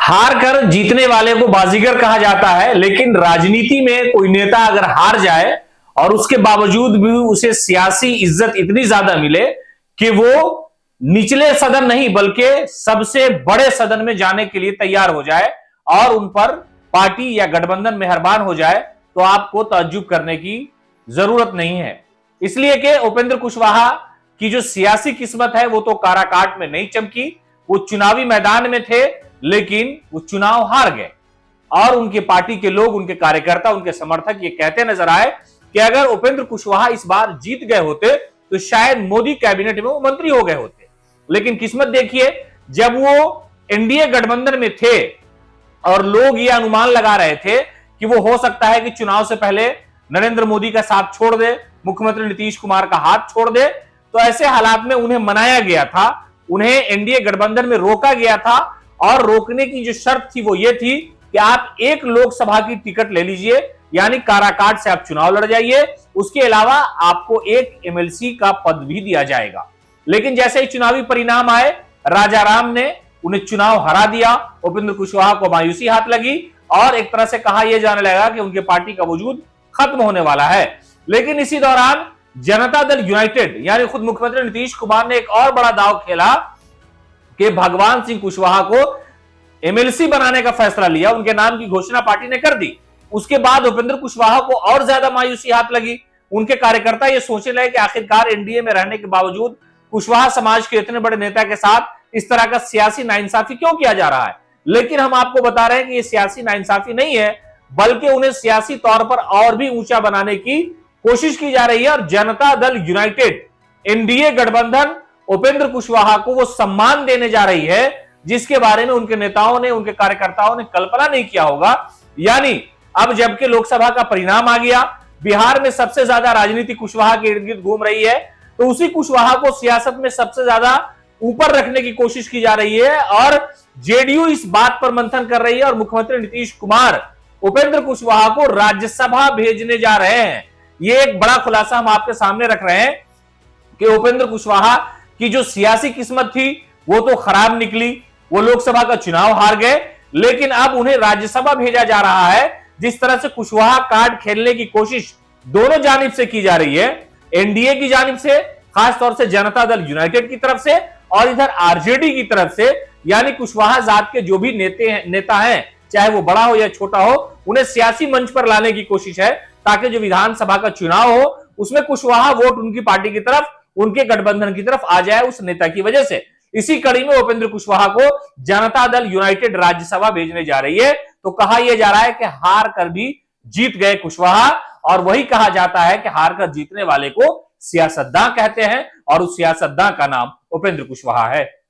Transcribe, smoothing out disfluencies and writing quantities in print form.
हार कर जीतने वाले को बाजीगर कहा जाता है, लेकिन राजनीति में कोई नेता अगर हार जाए और उसके बावजूद भी उसे सियासी इज्जत इतनी ज्यादा मिले कि वो निचले सदन नहीं बल्कि सबसे बड़े सदन में जाने के लिए तैयार हो जाए और उन पर पार्टी या गठबंधन मेहरबान हो जाए, तो आपको ताज्जुब करने की जरूरत नहीं है। इसलिए कि उपेंद्र कुशवाहा की जो सियासी किस्मत है वो तो काराकाट में नहीं चमकी। वो चुनावी मैदान में थे लेकिन वो चुनाव हार गए और उनके पार्टी के लोग, उनके कार्यकर्ता, उनके समर्थक ये कहते नजर आए कि अगर उपेंद्र कुशवाहा इस बार जीत गए होते तो शायद मोदी कैबिनेट में वो मंत्री हो गए होते। लेकिन किस्मत देखिए, जब वो एनडीए गठबंधन में थे और लोग ये अनुमान लगा रहे थे कि वो हो सकता है कि चुनाव से पहले नरेंद्र मोदी का साथ छोड़ दे, मुख्यमंत्री नीतीश कुमार का हाथ छोड़ दे, तो ऐसे हालात में उन्हें मनाया गया था, उन्हें एनडीए गठबंधन में रोका गया था और रोकने की जो शर्त थी वो ये थी कि आप एक लोकसभा की टिकट ले लीजिए, यानी काराकाट से आप चुनाव लड़ जाइए, उसके अलावा आपको एक एमएलसी का पद भी दिया जाएगा। लेकिन जैसे ही चुनावी परिणाम आए, राजाराम ने उन्हें चुनाव हरा दिया, उपेंद्र कुशवाहा को मायूसी हाथ लगी और एक तरह से कहा यह जाने लगा कि उनके पार्टी का वजूद खत्म होने वाला है। लेकिन इसी दौरान जनता दल यूनाइटेड यानी खुद मुख्यमंत्री नीतीश कुमार ने एक और बड़ा दांव खेला कि भगवान सिंह कुशवाहा को एमएलसी बनाने का फैसला लिया, उनके नाम की घोषणा पार्टी ने कर दी। उसके बाद उपेंद्र कुशवाहा को और ज्यादा मायूसी हाथ लगी। उनके कार्यकर्ता ये सोचने लगे कि आखिरकार एनडीए में रहने के बावजूद कुशवाहा समाज के इतने बड़े नेता के साथ इस तरह का सियासी नाइंसाफी क्यों किया जा रहा है। लेकिन हम आपको बता रहे हैं कि ये सियासी नाइंसाफी नहीं है, बल्कि उन्हें सियासी तौर पर और भी ऊंचा बनाने की कोशिश की जा रही है। और जनता दल यूनाइटेड एनडीए गठबंधन उपेंद्र कुशवाहा को वो सम्मान देने जा रही है जिसके बारे में उनके नेताओं ने, उनके कार्यकर्ताओं ने कल्पना नहीं किया होगा। यानी अब जबकि लोकसभा का परिणाम आ गया, बिहार में सबसे ज्यादा राजनीति कुशवाहा के इर्द गिर्द घूम रही है, तो उसी कुशवाहा को सियासत में सबसे ज्यादा ऊपर रखने की कोशिश की जा रही है और जेडीयू इस बात पर मंथन कर रही है और मुख्यमंत्री नीतीश कुमार उपेंद्र कुशवाहा को राज्यसभा भेजने जा रहे हैं। यह एक बड़ा खुलासा हम आपके सामने रख रहे हैं कि उपेंद्र कुशवाहा की जो सियासी किस्मत थी वो तो खराब निकली, वो लोकसभा का चुनाव हार गए, लेकिन अब उन्हें राज्यसभा भेजा जा रहा है। जिस तरह से कुशवाहा कार्ड खेलने की कोशिश दोनों जानिब से की जा रही है, एनडीए की जानिब से, खासतौर से जनता दल यूनाइटेड की तरफ से और इधर आरजेडी की तरफ से, यानी कुशवाहा जात के जो भी नेता हैं, चाहे वो बड़ा हो या छोटा हो, उन्हें सियासी मंच पर लाने की कोशिश है ताकि जो विधानसभा का चुनाव हो उसमें कुशवाहा वोट उनकी पार्टी की तरफ, उनके गठबंधन की तरफ आ जाए उस नेता की वजह से। इसी कड़ी में उपेंद्र कुशवाहा को जनता दल यूनाइटेड राज्यसभा भेजने जा रही है। तो कहा यह जा रहा है कि हार कर भी जीत गए कुशवाहा, और वही कहा जाता है कि हार कर जीतने वाले को सियासतदान कहते हैं और उस सियासतदान का नाम उपेंद्र कुशवाहा है।